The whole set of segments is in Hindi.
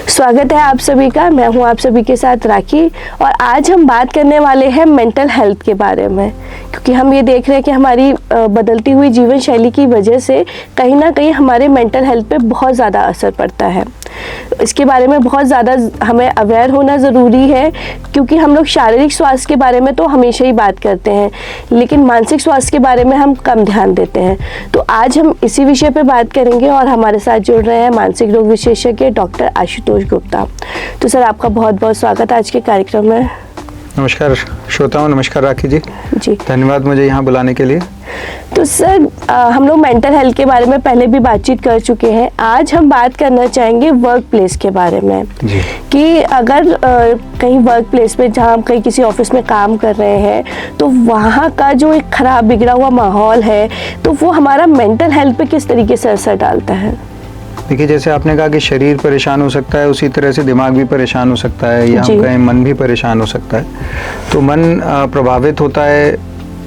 स्वागत है आप सभी का। मैं हूं आप सभी के साथ राखी और आज हम बात करने वाले हैं मेंटल हेल्थ के बारे में, क्योंकि हम ये देख रहे हैं कि हमारी बदलती हुई जीवन शैली की वजह से कहीं ना कहीं हमारे मेंटल हेल्थ पे बहुत ज़्यादा असर पड़ता है। इसके बारे में बहुत ज़्यादा हमें अवेयर होना ज़रूरी है, क्योंकि हम लोग शारीरिक स्वास्थ्य के बारे में तो हमेशा ही बात करते हैं, लेकिन मानसिक स्वास्थ्य के बारे में हम कम ध्यान देते हैं। तो आज हम इसी विषय पे बात करेंगे और हमारे साथ जुड़ रहे हैं मानसिक रोग विशेषज्ञ डॉक्टर आशुतोष गुप्ता। तो सर, आपका बहुत बहुत स्वागत है आज के कार्यक्रम में। नमस्कार श्रोताओं, नमस्कार राखी जी। धन्यवाद मुझे यहाँ बुलाने के लिए। तो सर, हम लोग मेंटल हेल्थ के बारे में पहले भी बातचीत कर चुके हैं। आज हम बात करना चाहेंगे वर्क प्लेस के बारे में जी। कि अगर कहीं वर्क प्लेस में, जहाँ हम कहीं किसी ऑफिस में काम कर रहे हैं, तो वहाँ का जो एक खराब बिगड़ा हुआ माहौल है, तो वो हमारा मेंटल हेल्थ पे किस तरीके से असर डालता है? देखिए, जैसे आपने कहा कि शरीर परेशान हो सकता है, उसी तरह से दिमाग भी परेशान हो सकता है, या हम कहें मन भी परेशान हो सकता है। तो मन प्रभावित होता है,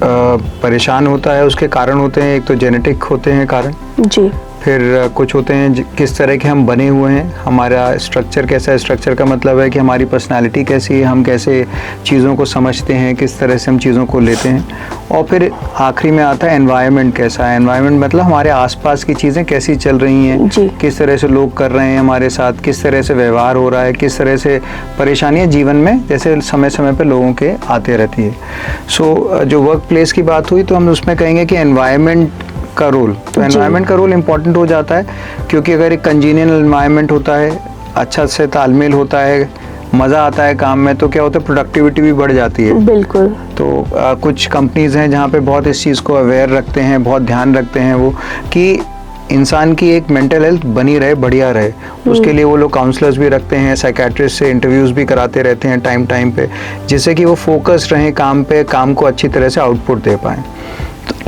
परेशान होता है। उसके कारण होते हैं, एक तो जेनेटिक होते हैं कारण जी, फिर कुछ होते हैं किस तरह के हम बने हुए हैं, हमारा स्ट्रक्चर कैसा है। स्ट्रक्चर का मतलब है कि हमारी पर्सनालिटी कैसी है, हम कैसे चीज़ों को समझते हैं, किस तरह से हम चीज़ों को लेते हैं। और फिर आखिरी में आता है एनवायरनमेंट कैसा है। एनवायरनमेंट मतलब हमारे आसपास की चीज़ें कैसी चल रही हैं, किस तरह से लोग कर रहे हैं हमारे साथ, किस तरह से व्यवहार हो रहा है, किस तरह से परेशानियाँ जीवन में जैसे समय समय पर लोगों के आते रहती है। सो जो वर्क प्लेस की बात हुई, तो हम उसमें कहेंगे कि एनवायरनमेंट का रोल, तो एनवायरनमेंट का रोल इम्पॉर्टेंट हो जाता है, क्योंकि अगर एक कंजीनियल एनवायरनमेंट होता है, अच्छा से तालमेल होता है, मज़ा आता है काम में, तो क्या होता है, प्रोडक्टिविटी भी बढ़ जाती है। बिल्कुल। तो कुछ कंपनीज हैं जहाँ पे बहुत इस चीज़ को अवेयर रखते हैं, बहुत ध्यान रखते हैं वो, कि इंसान की एक मेंटल हेल्थ बनी रहे, बढ़िया रहे। उसके लिए वो लोग काउंसलर्स भी रखते हैं, साइकेट्रिस्ट से इंटरव्यूज़ भी कराते रहते हैं टाइम टाइम पे, जिससे कि वो फोकस रहें काम पे, काम को अच्छी तरह से आउटपुट दे पाएँ।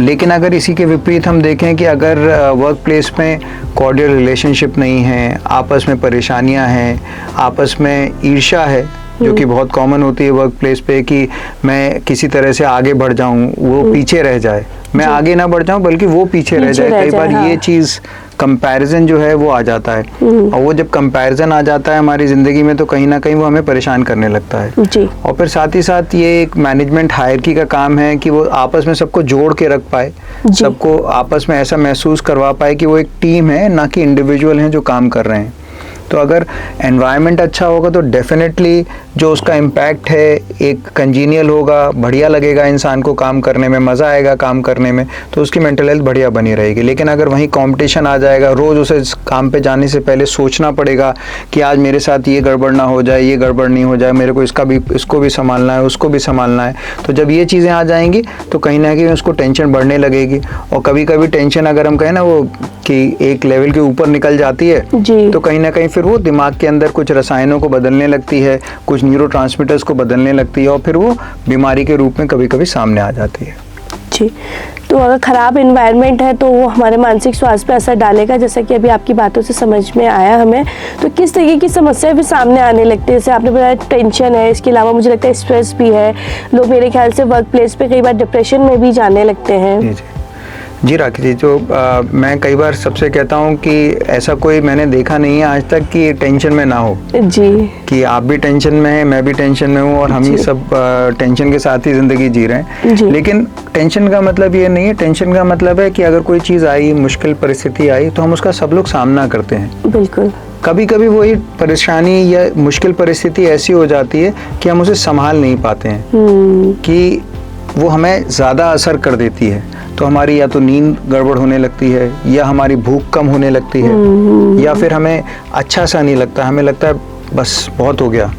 लेकिन अगर इसी के विपरीत हम देखें कि अगर वर्क प्लेस में कॉर्डियल रिलेशनशिप नहीं है, आपस में परेशानियां हैं, आपस में ईर्ष्या है, जो कि बहुत कॉमन होती है वर्क प्लेस पे, कि मैं किसी तरह से आगे बढ़ जाऊं, वो पीछे रह जाए, मैं आगे ना बढ़ जाऊं बल्कि वो पीछे रह जाए। कई बार ये चीज़ कंपैरिजन जो है वो आ जाता है, और वो जब कंपैरिजन आ जाता है हमारी ज़िंदगी में, तो कहीं ना कहीं वो हमें परेशान करने लगता है जी। और फिर साथ ही साथ ये एक मैनेजमेंट हायरार्की का काम है कि वो आपस में सबको जोड़ के रख पाए, सबको आपस में ऐसा महसूस करवा पाए कि वो एक टीम है, ना कि इंडिविजुअल हैं जो काम कर रहे हैं। तो अगर एनवायरनमेंट अच्छा होगा तो डेफिनेटली जो उसका इम्पैक्ट है एक कंजीनियल होगा, बढ़िया लगेगा इंसान को काम करने में, मज़ा आएगा काम करने में, तो उसकी मेंटल हेल्थ बढ़िया बनी रहेगी। लेकिन अगर वहीं कंपटीशन आ जाएगा, रोज़ उसे काम पे जाने से पहले सोचना पड़ेगा कि आज मेरे साथ ये गड़बड़ ना हो जाए, ये गड़बड़ नहीं हो जाए, मेरे को इसको भी संभालना है, उसको भी संभालना है। तो जब ये चीज़ें आ जाएंगी तो कहीं ना कहीं उसको टेंशन बढ़ने लगेगी। और कभी कभी टेंशन अगर हम कहें ना वो कि एक लेवल के ऊपर निकल जाती है, तो कहीं ना कहीं फिर वो दिमाग के अंदर कुछ रसायनों को बदलने लगती है, कुछ न्यूरोट्रांसमीटर्स को बदलने लगती है, और फिर वो बीमारी के रूप में कभी कभी सामने आ जाती है जी। तो अगर ख़राब एनवायरनमेंट है तो वो हमारे मानसिक स्वास्थ्य पे असर डालेगा, जैसा कि अभी आपकी बातों से समझ में आया हमें। तो किस तरीके की समस्या भी सामने आने लगती है? जैसे आपने बताया टेंशन है, इसके अलावा मुझे लगता है स्ट्रेस भी है। लोग मेरे ख्याल से वर्क प्लेस पे कई बार डिप्रेशन में भी जाने लगते हैं। जी राखी जी, तो मैं कई बार सबसे कहता हूँ कि ऐसा कोई मैंने देखा नहीं है आज तक कि टेंशन में ना हो जी, कि आप भी टेंशन में हैं, मैं भी टेंशन में हूँ, और हम ही सब टेंशन के साथ ही ज़िंदगी जी रहे हैं। लेकिन टेंशन का मतलब ये नहीं है, टेंशन का मतलब है कि अगर कोई चीज़ आई, मुश्किल परिस्थिति आई, तो हम उसका सब लोग सामना करते हैं। बिल्कुल। कभी कभी वही परेशानी या मुश्किल परिस्थिति ऐसी हो जाती है कि हम उसे संभाल नहीं पाते हैं, कि वो हमें ज़्यादा असर कर देती है। तो हमारी या तो नींद गड़बड़ होने लगती है, या हमारी भूख कम होने लगती है, या फिर हमें अच्छा सा नहीं लगता, हमें लगता है बस बहुत हो गया,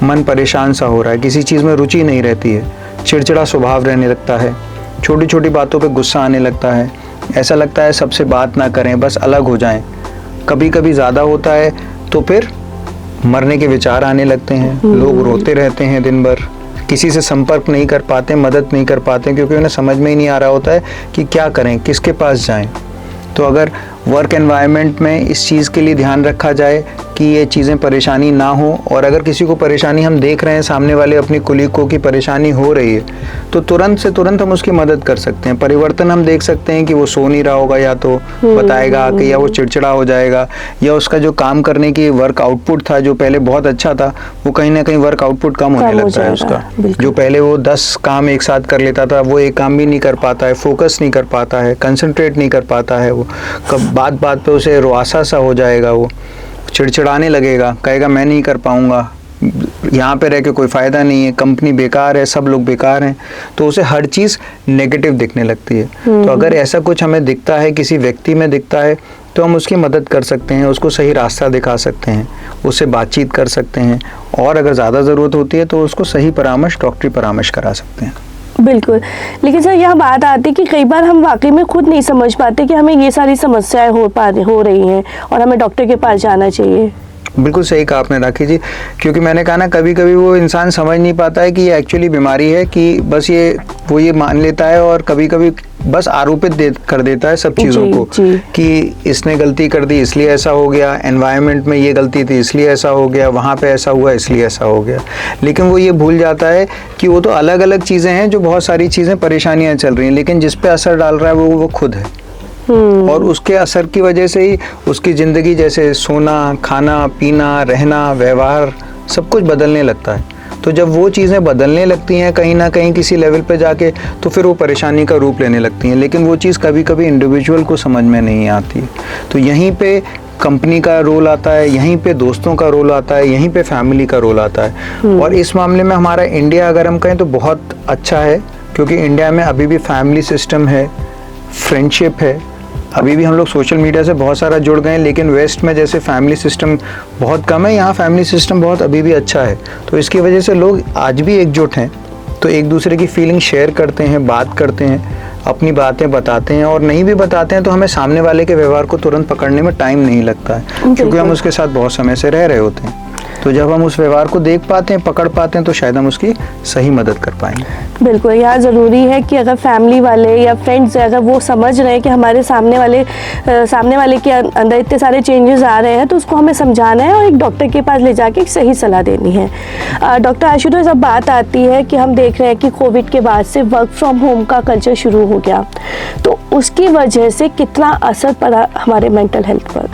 मन परेशान सा हो रहा है, किसी चीज़ में रुचि नहीं रहती है, चिड़चिड़ा स्वभाव रहने लगता है, छोटी छोटी बातों पे गुस्सा आने लगता है, ऐसा लगता है सबसे बात ना करें, बस अलग हो जाएं। कभी कभी ज़्यादा होता है तो फिर मरने के विचार आने लगते हैं, लोग रोते रहते हैं दिन भर, किसी से संपर्क नहीं कर पाते, मदद नहीं कर पाते, क्योंकि उन्हें समझ में ही नहीं आ रहा होता है कि क्या करें, किसके पास जाएं। तो अगर वर्क एनवायरनमेंट में इस चीज़ के लिए ध्यान रखा जाए कि ये चीज़ें परेशानी ना हो, और अगर किसी को परेशानी हम देख रहे हैं सामने वाले अपनी कुलीग को कि परेशानी हो रही है, तो तुरंत से तुरंत हम उसकी मदद कर सकते हैं। परिवर्तन हम देख सकते हैं कि वो सो नहीं रहा होगा, या तो बताएगा कि, या वो चिड़चिड़ा हो जाएगा, या उसका जो काम करने की वर्क आउटपुट था जो पहले बहुत अच्छा था, वो कहीं ना कहीं वर्क आउटपुट कम होने लगता है उसका। जो पहले वो 10 काम एक साथ कर लेता था, वो एक काम भी नहीं कर पाता है, फोकस नहीं कर पाता है, कंसंट्रेट नहीं कर पाता है, वो कब बात बात पे उसे रुआसा सा हो जाएगा, वो चिड़चिड़ाने लगेगा, कहेगा मैं नहीं कर पाऊंगा, यहाँ पे रह के कोई फ़ायदा नहीं है, कंपनी बेकार है, सब लोग बेकार हैं, तो उसे हर चीज़ नेगेटिव दिखने लगती है। तो अगर ऐसा कुछ हमें दिखता है, किसी व्यक्ति में दिखता है, तो हम उसकी मदद कर सकते हैं, उसको सही रास्ता दिखा सकते हैं, उससे बातचीत कर सकते हैं, और अगर ज़्यादा ज़रूरत होती है तो उसको सही परामर्श, डॉक्टरी परामर्श करा सकते हैं। बिल्कुल। लेकिन सर यह बात आती है कि कई बार हम वाकई में खुद नहीं समझ पाते कि हमें ये सारी समस्याएं हो रही हैं और हमें डॉक्टर के पास जाना चाहिए। बिल्कुल सही कहा आपने राखी जी, क्योंकि मैंने कहा ना, कभी कभी वो इंसान समझ नहीं पाता है कि ये एक्चुअली बीमारी है, कि बस वो ये मान लेता है, और कभी कभी बस आरोपित कर देता है सब चीज़ों को कि इसने गलती कर दी इसलिए ऐसा हो गया, एनवायरनमेंट में ये गलती थी इसलिए ऐसा हो गया, वहाँ पे ऐसा हुआ इसलिए ऐसा हो गया। लेकिन वो ये भूल जाता है कि वो तो अलग अलग चीज़ें हैं, जो बहुत सारी चीज़ें परेशानियाँ चल रही हैं, लेकिन जिस पे असर डाल रहा है वो खुद है। और उसके असर की वजह से ही उसकी ज़िंदगी, जैसे सोना, खाना, पीना, रहना, व्यवहार, सब कुछ बदलने लगता है। तो जब वो चीज़ें बदलने लगती हैं कहीं ना कहीं किसी लेवल पे जाके, तो फिर वो परेशानी का रूप लेने लगती हैं। लेकिन वो चीज़ कभी कभी इंडिविजुअल को समझ में नहीं आती। तो यहीं पे कंपनी का रोल आता है, यहीं पे दोस्तों का रोल आता है, यहीं पे फैमिली का रोल आता है। और इस मामले में हमारा इंडिया अगर हम कहें तो बहुत अच्छा है, क्योंकि इंडिया में अभी भी फैमिली सिस्टम है, फ्रेंडशिप है, अभी भी हम लोग सोशल मीडिया से बहुत सारा जुड़ गए हैं। लेकिन वेस्ट में जैसे फैमिली सिस्टम बहुत कम है, यहाँ फैमिली सिस्टम बहुत अभी भी अच्छा है। तो इसकी वजह से लोग आज भी एकजुट हैं, तो एक दूसरे की फीलिंग शेयर करते हैं, बात करते हैं, अपनी बातें बताते हैं, और नहीं भी बताते हैं तो हमें सामने वाले के व्यवहार को तुरंत पकड़ने में टाइम नहीं लगता है, क्योंकि हम उसके साथ बहुत समय से रह रहे होते हैं। तो जब हम उस व्यवहार को देख पाते हैं, पकड़ पाते हैं, तो शायद हम उसकी सही मदद कर पाएंगे। बिल्कुल, यहाँ ज़रूरी है कि अगर फैमिली वाले या फ्रेंड्स अगर वो समझ रहे हैं कि हमारे सामने वाले के अंदर इतने सारे चेंजेस आ रहे हैं, तो उसको हमें समझाना है और एक डॉक्टर के पास ले जाके एक सही सलाह देनी है। डॉक्टर आशुतोष, अब बात आती है कि हम देख रहे हैं कि कोविड के बाद से वर्क फ्रॉम होम का कल्चर शुरू हो गया, तो उसकी वजह से कितना असर पड़ा हमारे मेंटल हेल्थ पर?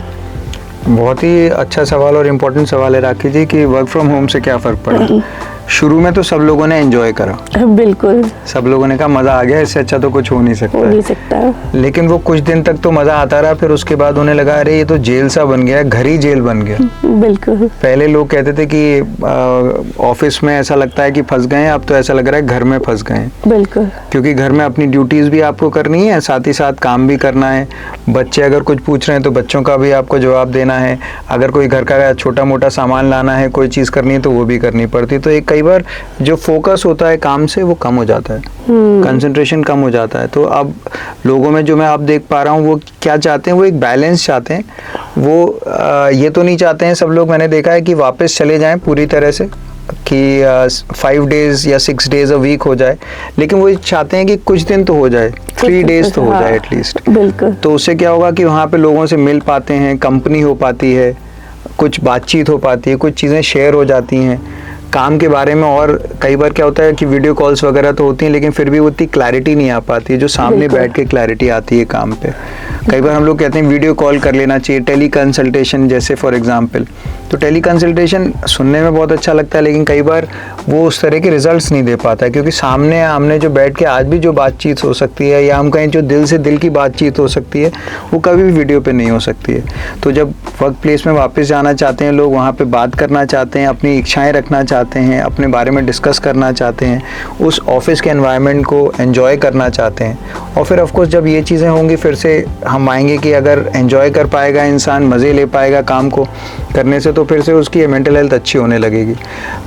बहुत ही अच्छा सवाल और इम्पोर्टेंट सवाल है राखी जी, कि वर्क फ्रॉम होम से क्या फ़र्क पड़ा। शुरू में तो सब लोगों ने एंजॉय करा, बिल्कुल, सब लोगों ने कहा मज़ा आ गया, इससे अच्छा तो कुछ हो नहीं सकता। लेकिन वो कुछ दिन तक तो मज़ा आता रहा, फिर उसके बाद उन्हें लगा अरे ये तो जेल सा बन गया, घर ही जेल बन गया। बिल्कुल, पहले लोग कहते थे कि ऑफिस में ऐसा लगता है कि फंस गए हैं, अब तो ऐसा लग रहा है घर में फंस गए हैं। बिल्कुल, क्योंकि घर में अपनी ड्यूटीज़ भी आपको करनी है, साथ ही साथ काम भी करना है। बच्चे अगर कुछ पूछ रहे हैं तो बच्चों का भी आपको जवाब देना है, अगर कोई घर का छोटा मोटा सामान लाना है, कोई चीज़ करनी है तो वो भी करनी पड़ती है। तो एक कई बार जो फोकस होता है काम से वो कम हो जाता है, कंसंट्रेशन कम हो जाता है। तो अब लोगों में जो मैं अब देख पा रहा हूँ, वो क्या चाहते हैं, वो एक बैलेंस चाहते हैं। वो ये तो नहीं चाहते हैं सब लोग, मैंने देखा है, कि वापस चले जाएं पूरी तरह से, कि 5 डेज या 6 डेज अ वीक हो जाए, लेकिन वो चाहते हैं कि कुछ दिन तो हो जाए, 3 डेज तो हो जाए एटलीस्ट। बिल्कुल। तो उससे क्या होगा कि वहाँ पे लोगों से मिल पाते हैं, कंपनी हो पाती है, कुछ बातचीत हो पाती है, कुछ चीज़ें शेयर हो जाती हैं काम के बारे में। और कई बार क्या होता है कि वीडियो कॉल्स वगैरह तो होती हैं, लेकिन फिर भी उतनी क्लैरिटी नहीं आ पाती है जो सामने बैठ के क्लैरिटी आती है काम पे। कई बार हम लोग कहते हैं वीडियो कॉल कर लेना चाहिए, टेली कंसल्टेशन जैसे फॉर एग्जांपल। तो टेली कंसल्टेशन सुनने में बहुत अच्छा लगता है, लेकिन कई बार वो उस तरह के रिजल्ट्स नहीं दे पाता है, क्योंकि सामने आमने जो बैठ के आज भी जो बातचीत हो सकती है, या हम कहें जो दिल से दिल की बातचीत हो सकती है, वो कभी भी वीडियो पे नहीं हो सकती है। तो जब वर्क प्लेस में वापस जाना चाहते हैं लोग, वहाँ पे बात करना चाहते हैं, अपनी इच्छाएं रखना चाहते हैं, अपने बारे में डिस्कस करना चाहते हैं, उस ऑफिस के एनवायरनमेंट को एंजॉय करना चाहते हैं। और फिर ऑफकोर्स जब ये चीज़ें होंगी, फिर से हम आएंगे कि अगर एंजॉय कर पाएगा इंसान, मज़े ले पाएगा काम को करने से, तो फिर से उसकी मेंटल हेल्थ अच्छी होने लगेगी।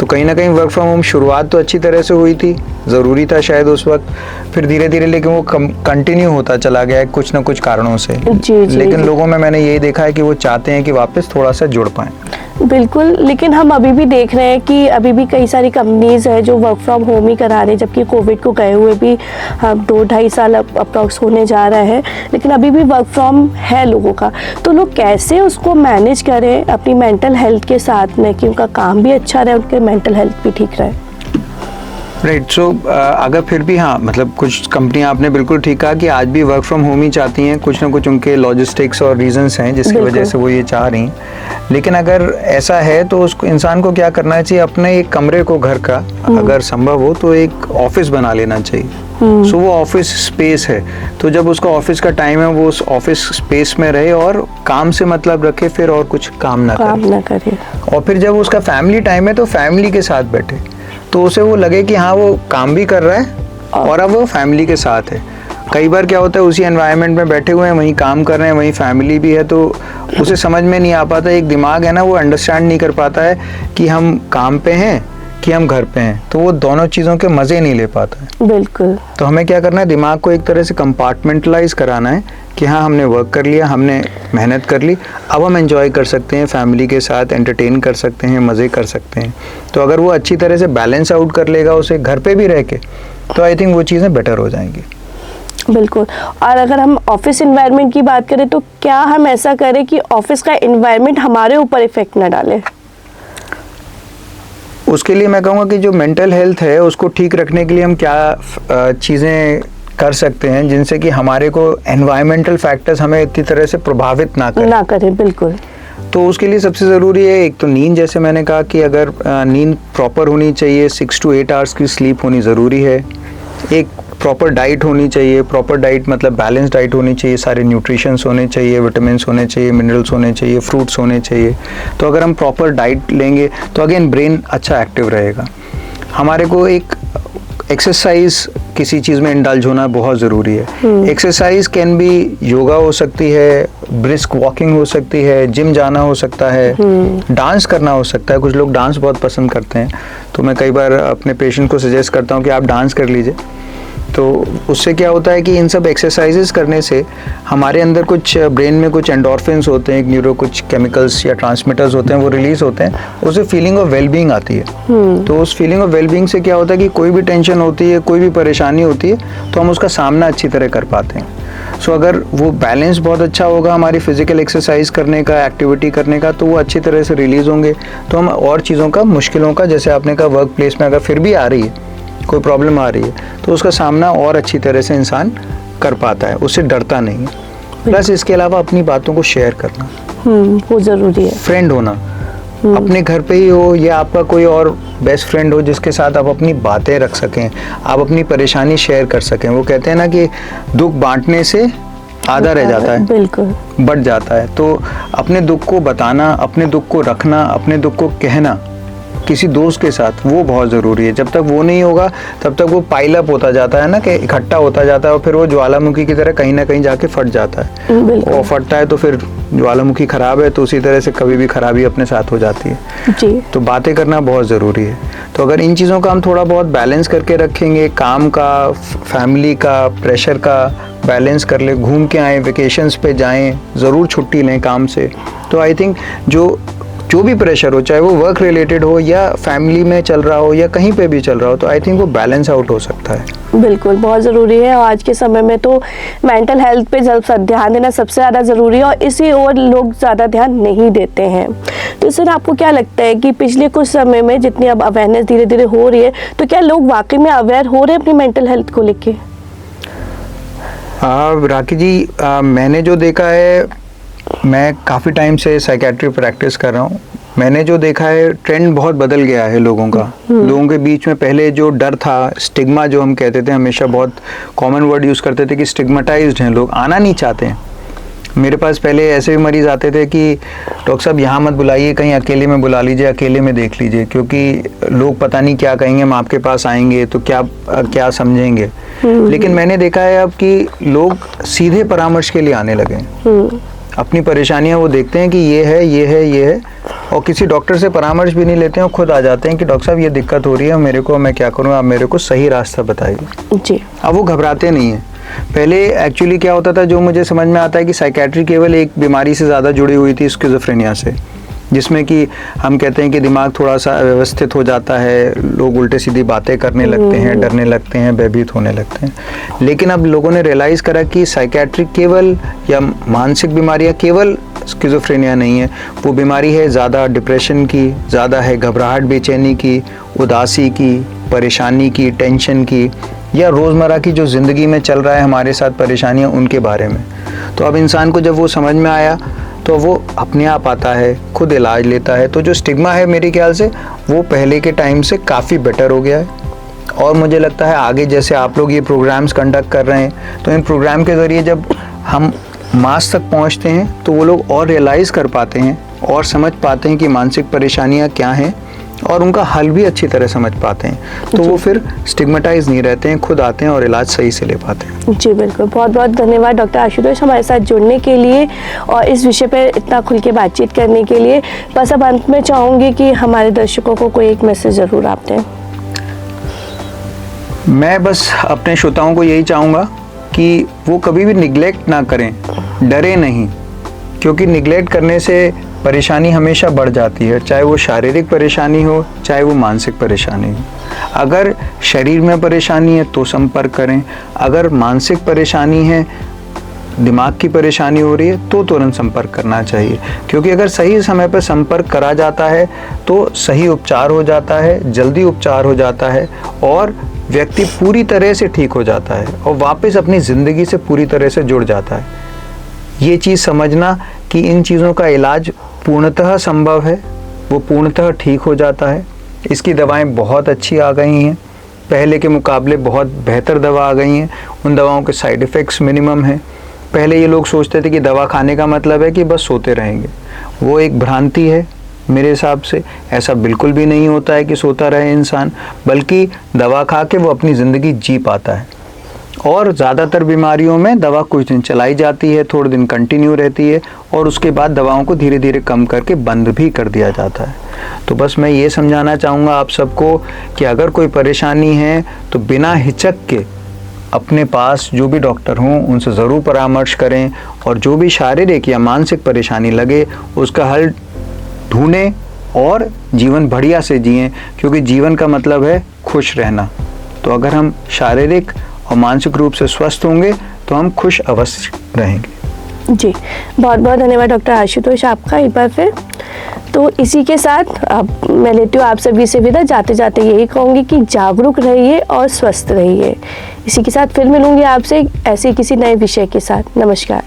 तो कहीं ना कहीं वर्क फ्रॉम होम शुरुआत तो अच्छी तरह से हुई थी, ज़रूरी था शायद उस वक्त, फिर धीरे धीरे लेकिन वो कंटिन्यू होता चला गया है कुछ ना कुछ कारणों से। लेकिन लोगों में मैंने यही देखा है कि वो चाहते हैं कि वापस थोड़ा सा जुड़ पाएं। बिल्कुल, लेकिन हम अभी भी देख रहे हैं कि अभी भी कई सारी कंपनीज़ है जो वर्क फ्रॉम होम ही करा रहे हैं, जबकि कोविड को गए हुए भी 2-2.5 साल अप्रॉक्स होने जा रहा है, लेकिन अभी भी वर्क फ्रॉम है लोगों का। तो लोग कैसे उसको मैनेज करें, अपनी मेंटल हेल्थ के साथ में, कि उनका काम भी अच्छा रहे, उनके मेंटल हेल्थ भी ठीक रहे। राइट। सो अगर फिर भी हाँ, मतलब कुछ कंपनियां, आपने बिल्कुल ठीक कहा कि आज भी वर्क फ्रॉम होम ही चाहती हैं, कुछ ना कुछ उनके लॉजिस्टिक्स और रीजंस हैं जिसकी वजह से वो ये चाह रही हैं। लेकिन अगर ऐसा है तो उसको, इंसान को क्या करना चाहिए, अपने एक कमरे को घर का अगर संभव हो तो एक ऑफिस बना लेना चाहिए। सो वो ऑफिस स्पेस है, तो जब उसका ऑफिस का टाइम है वो उस ऑफिस स्पेस में रहे और काम से मतलब रखे, फिर और कुछ काम ना करे। और फिर जब उसका फैमिली टाइम है तो फैमिली के साथ बैठे, तो उसे वो लगे कि हाँ वो काम भी कर रहा है और अब वो फैमिली के साथ है। कई बार क्या होता है, उसी एनवायरनमेंट में बैठे हुए हैं, वहीं काम कर रहे हैं, वहीं फैमिली भी है, तो उसे समझ में नहीं आ पाता, एक दिमाग है ना वो अंडरस्टैंड नहीं कर पाता है कि हम काम पे हैं कि हम घर पे हैं, तो वो दोनों चीज़ों के मज़े नहीं ले पाता है। बिल्कुल। तो हमें क्या करना है, दिमाग को एक तरह से कंपार्टमेंटलाइज कराना है कि हाँ हमने वर्क कर लिया, हमने मेहनत कर ली, अब हम एंजॉय कर सकते हैं, फैमिली के साथ एंटरटेन कर सकते हैं, मज़े कर सकते हैं। तो अगर वो अच्छी तरह से बैलेंस आउट कर लेगा उसे घर पे भी रह के, तो आई थिंक वो चीज़ें बेटर हो जाएंगी। बिल्कुल। और अगर हम ऑफिस इन्वायरमेंट की बात करें तो क्या हम ऐसा करें कि ऑफिस का इन्वायरमेंट हमारे ऊपर इफेक्ट ना डाले? उसके लिए मैं कहूँगा कि जो मेंटल हेल्थ है उसको ठीक रखने के लिए हम क्या चीज़ें कर सकते हैं जिनसे कि हमारे को एनवायरमेंटल फैक्टर्स हमें इतनी तरह से प्रभावित ना करें। बिल्कुल। तो उसके लिए सबसे ज़रूरी है एक तो नींद, जैसे मैंने कहा कि अगर नींद प्रॉपर होनी चाहिए, 6 to 8 आवर्स की स्लीप होनी ज़रूरी है। एक प्रॉपर डाइट होनी चाहिए, प्रॉपर डाइट मतलब बैलेंस डाइट होनी चाहिए, सारे न्यूट्रिशंस होने चाहिए, विटामिन्स होने चाहिए, मिनरल्स होने चाहिए, फ्रूट्स होने चाहिए। तो अगर हम प्रॉपर डाइट लेंगे तो अगेन ब्रेन अच्छा एक्टिव रहेगा। हमारे को एक एक्सरसाइज, किसी चीज़ में इंडल्ज होना बहुत ज़रूरी है। एक्सरसाइज कैन बी योगा हो सकती है, ब्रिस्क वॉकिंग हो सकती है, जिम जाना हो सकता है, डांस करना हो सकता है। कुछ लोग डांस बहुत पसंद करते हैं, तो मैं कई बार अपने पेशेंट को सजेस्ट करता हूँ कि आप डांस कर लीजिए। तो उससे क्या होता है कि इन सब एक्सरसाइजेस करने से हमारे अंदर कुछ ब्रेन में कुछ एंडोर्फिन्स होते हैं, न्यूरो कुछ केमिकल्स या ट्रांसमिटर्स होते हैं, वो रिलीज होते हैं, उससे फीलिंग ऑफ वेलबींग आती है। तो उस फीलिंग ऑफ वेलबींग से क्या होता है कि कोई भी टेंशन होती है, कोई भी परेशानी होती है, तो हम उसका सामना अच्छी तरह कर पाते हैं। सो अगर वो बैलेंस बहुत अच्छा होगा हमारी फिजिकल एक्सरसाइज करने का, एक्टिविटी करने का, तो वो अच्छी तरह से रिलीज होंगे, तो हम और चीज़ों का, मुश्किलों का, जैसे आपने कहा वर्क प्लेस में अगर फिर भी आ रही है, कोई प्रॉब्लम आ रही है, तो उसका सामना और अच्छी तरह से इंसान कर पाता है, उससे डरता नहीं है। प्लस इसके अलावा अपनी बातों को शेयर करना वो ज़रूरी है। फ्रेंड होना, अपने घर पे ही हो या आपका कोई और बेस्ट फ्रेंड हो जिसके साथ आप अपनी बातें रख सकें, आप अपनी परेशानी शेयर कर सकें। वो कहते हैं ना कि दुख बांटने से आधा रह जाता है, बिल्कुल बढ़ जाता है। तो अपने दुख को बताना, अपने दुख को रखना, अपने दुख को कहना किसी दोस्त के साथ, वो बहुत ज़रूरी है। जब तक वो नहीं होगा तब तक वो पाइल अप होता जाता है ना, कि इकट्ठा होता जाता है और फिर वो ज्वालामुखी की तरह कहीं ना कहीं जाके फट जाता है। और फटता है तो फिर ज्वालामुखी खराब है, तो उसी तरह से कभी भी खराबी अपने साथ हो जाती है जी। तो बातें करना बहुत ज़रूरी है। तो अगर इन चीज़ों का हम थोड़ा बहुत बैलेंस करके रखेंगे, काम का, फैमिली का, प्रेशर का बैलेंस कर ले, घूम के आएँ, वेकेशंस पे जाएँ, ज़रूर छुट्टी लें काम से, तो आई थिंक जो भी प्रेशर हो, चाहे वो वर्क रिलेटेड हो या फैमिली में चल रहा हो या कहीं पे भी चल रहा हो, तो आई थिंक वो बैलेंस आउट हो सकता है। बिल्कुल, बहुत ज़रूरी है। और आज के समय में तो मेंटल हेल्थ पे ध्यान देना सबसे ज़्यादा ज़रूरी है, और इसी ओर लोग ज़्यादा ध्यान नहीं देते हैं। तो सर, आपको क्या लगता है कि पिछले कुछ समय में जितनी अब अवेयरनेस धीरे धीरे हो रही है, तो क्या लोग वाकई में अवेयर हो रहे हैं अपनी मेंटल हेल्थ को लेके? राखी जी, मैंने जो देखा है, मैं काफ़ी टाइम से साइकेट्री प्रैक्टिस कर रहा हूँ, मैंने जो देखा है ट्रेंड बहुत बदल गया है लोगों का। लोगों के बीच में पहले जो डर था, स्टिग्मा जो हम कहते थे, हमेशा बहुत कॉमन वर्ड यूज़ करते थे कि स्टिग्मेटाइज्ड हैं लोग, आना नहीं चाहते हैं। मेरे पास पहले ऐसे भी मरीज़ आते थे कि डॉक्टर साहब यहाँ मत बुलाइए, कहीं अकेले में बुला लीजिए, अकेले में देख लीजिए, क्योंकि लोग पता नहीं क्या कहेंगे, हम आपके पास आएंगे तो क्या समझेंगे। लेकिन मैंने देखा है अब कि लोग सीधे परामर्श के लिए आने लगे। अपनी परेशानियां वो देखते हैं कि ये है, और किसी डॉक्टर से परामर्श भी नहीं लेते हैं, और खुद आ जाते हैं कि डॉक्टर साहब ये दिक्कत हो रही है मेरे को, मैं क्या करूँ, आप मेरे को सही रास्ता बताइए जी। अब वो घबराते नहीं हैं। पहले एक्चुअली क्या होता था, जो मुझे समझ में आता है कि साइकेट्री केवल एक बीमारी से ज़्यादा जुड़ी हुई थी, स्किज़ोफ्रेनिया से, जिसमें कि हम कहते हैं कि दिमाग थोड़ा सा अव्यवस्थित हो जाता है, लोग उल्टे सीधी बातें करने लगते हैं, डरने लगते हैं, भयभीत होने लगते हैं। लेकिन अब लोगों ने रियलाइज़ करा कि साइकेट्रिक केवल या मानसिक बीमारियां केवल स्किज़ोफ्रेनिया नहीं है, वो बीमारी है ज़्यादा डिप्रेशन की, ज़्यादा है घबराहट बेचैनी की, उदासी की, परेशानी की, टेंशन की, या रोज़मर्रा की जो ज़िंदगी में चल रहा है हमारे साथ परेशानियां, उनके बारे में। तो अब इंसान को जब वो समझ में आया तो वो अपने आप आता है, खुद इलाज लेता है। तो जो स्टिग्मा है मेरे ख्याल से वो पहले के टाइम से काफ़ी बेटर हो गया है। और मुझे लगता है आगे जैसे आप लोग ये प्रोग्राम्स कंडक्ट कर रहे हैं, तो इन प्रोग्राम के ज़रिए जब हम मास तक पहुंचते हैं तो वो लोग और रियलाइज़ कर पाते हैं और समझ पाते हैं कि मानसिक परेशानियां क्या हैं, और उनका हल भी अच्छी तरह समझ पाते हैं। तो वो फिर स्टिग्मेटाइज नहीं रहते हैं, खुद आते हैं और इलाज सही से ले पाते हैं। जी बिल्कुल, बहुत बहुत धन्यवाद डॉक्टर आशुतोष हमारे साथ जुड़ने के लिए और इस विषय पे इतना खुल के बातचीत करने के लिए। बस अब अंत में चाहूँगी कि हमारे दर्शकों को कोई एक मैसेज ज़रूर आप दें। मैं बस अपने श्रोताओं को यही चाहूँगा कि वो कभी भी निगलेक्ट ना करें, डरे नहीं, क्योंकि निगलेक्ट करने से परेशानी हमेशा बढ़ जाती है, चाहे वो शारीरिक परेशानी हो, चाहे वो मानसिक परेशानी हो। अगर शरीर में परेशानी है तो संपर्क करें, अगर मानसिक परेशानी है, दिमाग की परेशानी हो रही है, तो तुरंत संपर्क करना चाहिए, क्योंकि अगर सही समय पर संपर्क करा जाता है तो सही उपचार हो जाता है, जल्दी उपचार हो जाता है और व्यक्ति पूरी तरह से ठीक हो जाता है और वापस अपनी ज़िंदगी से पूरी तरह से जुड़ जाता है। ये चीज़ समझना कि इन चीज़ों का इलाज पूर्णतः संभव है, वो पूर्णतः ठीक हो जाता है। इसकी दवाएं बहुत अच्छी आ गई हैं, पहले के मुकाबले बहुत बेहतर दवा आ गई हैं, उन दवाओं के साइड इफ़ेक्ट्स मिनिमम हैं। पहले ये लोग सोचते थे कि दवा खाने का मतलब है कि बस सोते रहेंगे, वो एक भ्रांति है। मेरे हिसाब से ऐसा बिल्कुल भी नहीं होता है कि सोता रहे इंसान, बल्कि दवा खा के वो अपनी ज़िंदगी जी पाता है। और ज़्यादातर बीमारियों में दवा कुछ दिन चलाई जाती है, थोड़े दिन कंटिन्यू रहती है और उसके बाद दवाओं को धीरे धीरे कम करके बंद भी कर दिया जाता है। तो बस मैं ये समझाना चाहूँगा आप सबको कि अगर कोई परेशानी है तो बिना हिचक के अपने पास जो भी डॉक्टर हों उनसे ज़रूर परामर्श करें, और जो भी शारीरिक या मानसिक परेशानी लगे उसका हल ढूंढें और जीवन बढ़िया से जिएं, क्योंकि जीवन का मतलब है खुश रहना। तो अगर हम शारीरिक और मानसिक रूप से स्वस्थ होंगे तो हम खुश अवश्य रहेंगे। जी बहुत बहुत धन्यवाद डॉक्टर आशुतोष आपका एक बार फिर। तो इसी के साथ अब मैं लेती हूँ आप सभी से विदा। जाते जाते यही कहूँगी कि जागरूक रहिए और स्वस्थ रहिए। इसी के साथ फिर मिलूंगी आपसे ऐसे किसी नए विषय के साथ। नमस्कार।